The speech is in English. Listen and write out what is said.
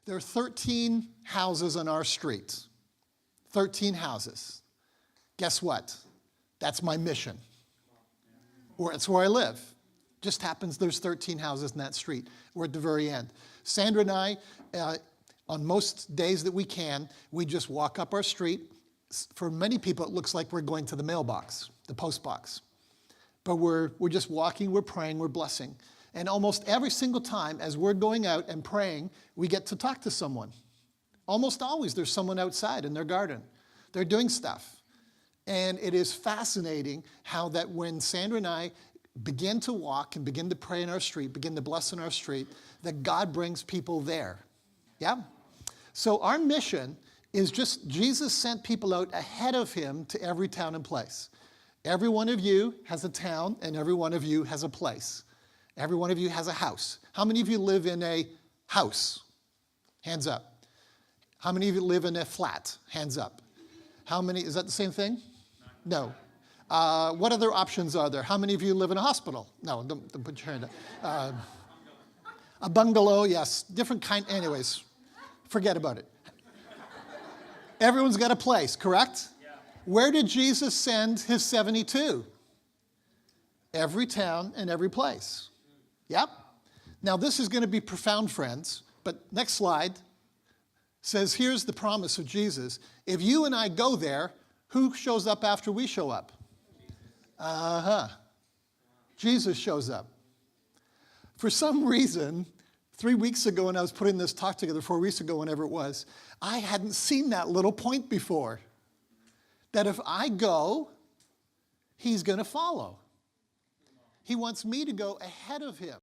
There are 13 houses on our street. 13 houses. Guess what? That's my mission. Or it's where I live. Just happens there's 13 houses in that street. We're at the very end. Sandra and I, on most days that we can, we just walk up our street. For many people, it looks like we're going to the mailbox, the post box. But we're just walking, we're praying, we're blessing. And almost every single time as we're going out and praying, we get to talk to someone. Almost always there's someone outside in their garden. They're doing stuff. And it is fascinating how that when Sandra and I begin to walk and begin to pray in our street, begin to bless in our street, that God brings people there. Yeah? So our mission is just Jesus sent people out ahead of him to every town and place. Every one of you has a town and every one of you has a place. Every one of you has a house. How many of you live in a house? Hands up. How many of you live in a flat? Hands up. How many, is that the same thing? No. What other options are there? How many of you live in a hospital? No, don't put your hand up. A bungalow, yes. Different kind, anyways. Forget about it. Everyone's got a place, correct? Yeah. Where did Jesus send his 72? Every town and every place. Yep. Now this is going to be profound, friends, but next slide says here's the promise of Jesus. If you and I go there, who shows up after we show up? Jesus shows up. For some reason, 3 weeks ago when I was putting this talk together, 4 weeks ago, whenever it was, I hadn't seen that little point before. That if I go, he's going to follow. He wants me to go ahead of him.